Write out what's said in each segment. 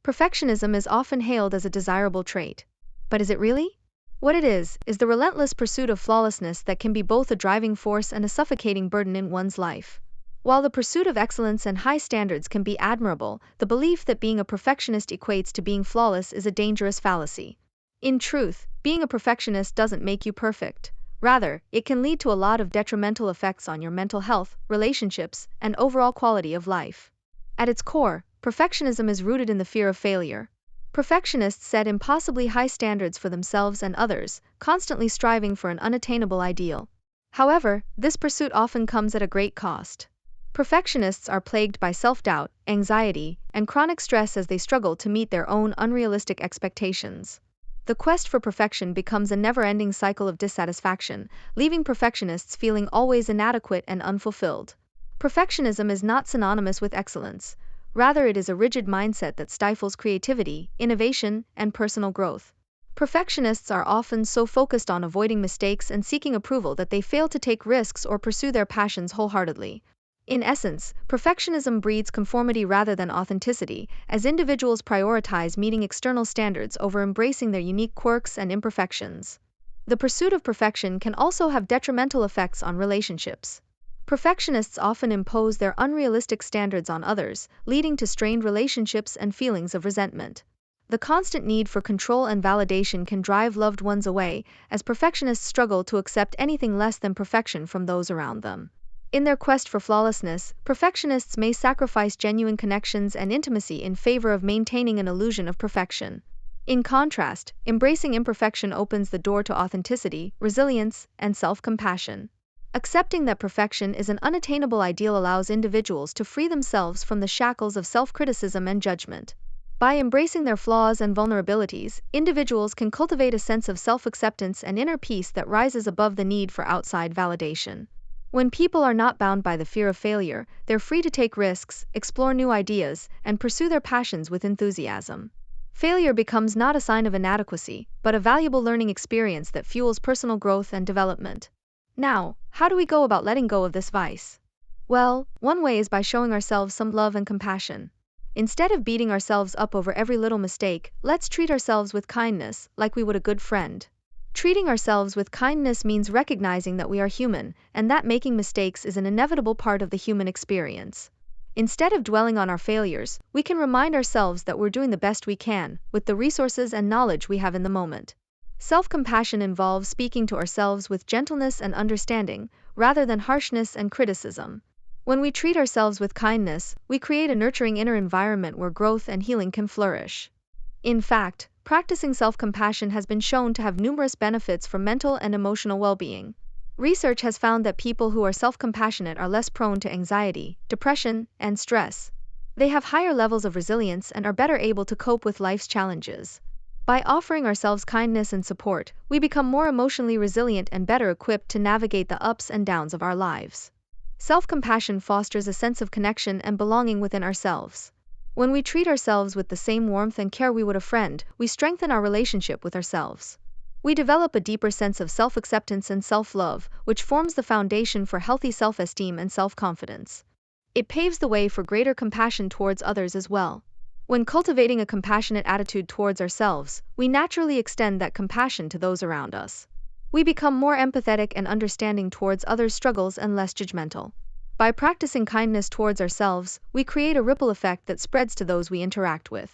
Perfectionism is often hailed as a desirable trait. But is it really? What it is the relentless pursuit of flawlessness that can be both a driving force and a suffocating burden in one's life. While the pursuit of excellence and high standards can be admirable, the belief that being a perfectionist equates to being flawless is a dangerous fallacy. In truth, being a perfectionist doesn't make you perfect. Rather, it can lead to a lot of detrimental effects on your mental health, relationships, and overall quality of life. At its core, perfectionism is rooted in the fear of failure. Perfectionists set impossibly high standards for themselves and others, constantly striving for an unattainable ideal. However, this pursuit often comes at a great cost. Perfectionists are plagued by self-doubt, anxiety, and chronic stress as they struggle to meet their own unrealistic expectations. The quest for perfection becomes a never-ending cycle of dissatisfaction, leaving perfectionists feeling always inadequate and unfulfilled. Perfectionism is not synonymous with excellence. Rather, it is a rigid mindset that stifles creativity, innovation, and personal growth. Perfectionists are often so focused on avoiding mistakes and seeking approval that they fail to take risks or pursue their passions wholeheartedly. In essence, perfectionism breeds conformity rather than authenticity, as individuals prioritize meeting external standards over embracing their unique quirks and imperfections. The pursuit of perfection can also have detrimental effects on relationships. Perfectionists often impose their unrealistic standards on others, leading to strained relationships and feelings of resentment. The constant need for control and validation can drive loved ones away, as perfectionists struggle to accept anything less than perfection from those around them. In their quest for flawlessness, perfectionists may sacrifice genuine connections and intimacy in favor of maintaining an illusion of perfection. In contrast, embracing imperfection opens the door to authenticity, resilience, and self-compassion. Accepting that perfection is an unattainable ideal allows individuals to free themselves from the shackles of self-criticism and judgment. By embracing their flaws and vulnerabilities, individuals can cultivate a sense of self-acceptance and inner peace that rises above the need for outside validation. When people are not bound by the fear of failure, they're free to take risks, explore new ideas, and pursue their passions with enthusiasm. Failure becomes not a sign of inadequacy, but a valuable learning experience that fuels personal growth and development. Now, how do we go about letting go of this vice? Well, one way is by showing ourselves some love and compassion. Instead of beating ourselves up over every little mistake, let's treat ourselves with kindness, like we would a good friend. Treating ourselves with kindness means recognizing that we are human, and that making mistakes is an inevitable part of the human experience. Instead of dwelling on our failures, we can remind ourselves that we're doing the best we can, with the resources and knowledge we have in the moment. Self-compassion involves speaking to ourselves with gentleness and understanding, rather than harshness and criticism. When we treat ourselves with kindness, we create a nurturing inner environment where growth and healing can flourish. In fact, practicing self-compassion has been shown to have numerous benefits for mental and emotional well-being. Research has found that people who are self-compassionate are less prone to anxiety, depression, and stress. They have higher levels of resilience and are better able to cope with life's challenges. By offering ourselves kindness and support, we become more emotionally resilient and better equipped to navigate the ups and downs of our lives. Self-compassion fosters a sense of connection and belonging within ourselves. When we treat ourselves with the same warmth and care we would a friend, we strengthen our relationship with ourselves. We develop a deeper sense of self-acceptance and self-love, which forms the foundation for healthy self-esteem and self-confidence. It paves the way for greater compassion towards others as well. When cultivating a compassionate attitude towards ourselves, we naturally extend that compassion to those around us. We become more empathetic and understanding towards others' struggles and less judgmental. By practicing kindness towards ourselves, we create a ripple effect that spreads to those we interact with.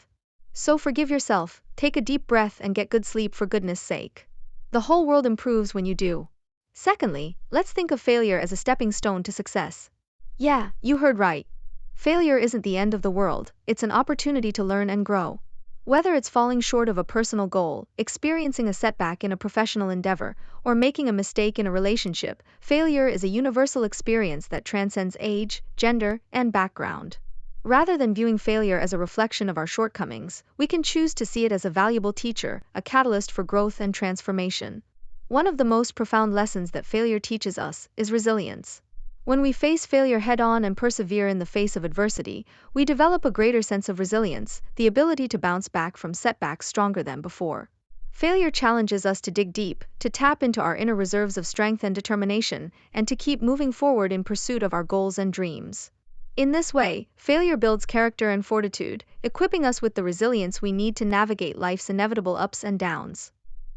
So forgive yourself, take a deep breath and get good sleep for goodness sake. The whole world improves when you do. Secondly, let's think of failure as a stepping stone to success. Yeah, you heard right. Failure isn't the end of the world, it's an opportunity to learn and grow. Whether it's falling short of a personal goal, experiencing a setback in a professional endeavor, or making a mistake in a relationship, failure is a universal experience that transcends age, gender, and background. Rather than viewing failure as a reflection of our shortcomings, we can choose to see it as a valuable teacher, a catalyst for growth and transformation. One of the most profound lessons that failure teaches us is resilience. When we face failure head-on and persevere in the face of adversity, we develop a greater sense of resilience, the ability to bounce back from setbacks stronger than before. Failure challenges us to dig deep, to tap into our inner reserves of strength and determination, and to keep moving forward in pursuit of our goals and dreams. In this way, failure builds character and fortitude, equipping us with the resilience we need to navigate life's inevitable ups and downs.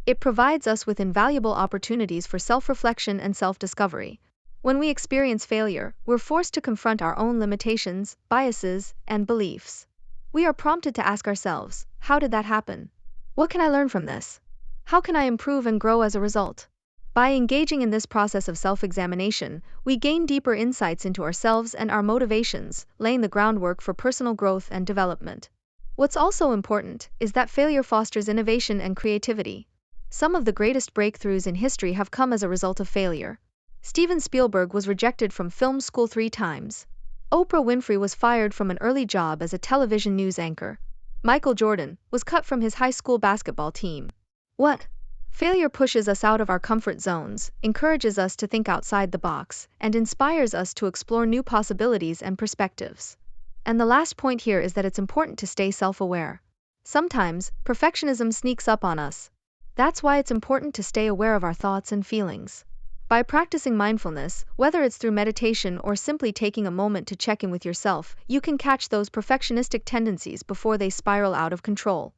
It provides us with invaluable opportunities for self-reflection and self-discovery. When we experience failure, we're forced to confront our own limitations, biases, and beliefs. We are prompted to ask ourselves, how did that happen? What can I learn from this? How can I improve and grow as a result? By engaging in this process of self-examination, we gain deeper insights into ourselves and our motivations, laying the groundwork for personal growth and development. What's also important is that failure fosters innovation and creativity. Some of the greatest breakthroughs in history have come as a result of failure. Steven Spielberg was rejected from film school 3 times. Oprah Winfrey was fired from an early job as a television news anchor. Michael Jordan was cut from his high school basketball team. What? Failure pushes us out of our comfort zones, encourages us to think outside the box, and inspires us to explore new possibilities and perspectives. And the last point here is that it's important to stay self-aware. Sometimes, perfectionism sneaks up on us. That's why it's important to stay aware of our thoughts and feelings. By practicing mindfulness, whether it's through meditation or simply taking a moment to check in with yourself, you can catch those perfectionistic tendencies before they spiral out of control.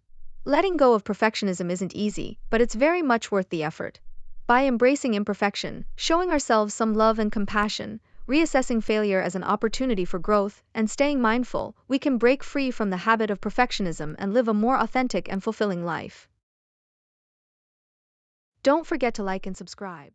Letting go of perfectionism isn't easy, but it's very much worth the effort. By embracing imperfection, showing ourselves some love and compassion, reassessing failure as an opportunity for growth, and staying mindful, we can break free from the habit of perfectionism and live a more authentic and fulfilling life. Don't forget to like and subscribe.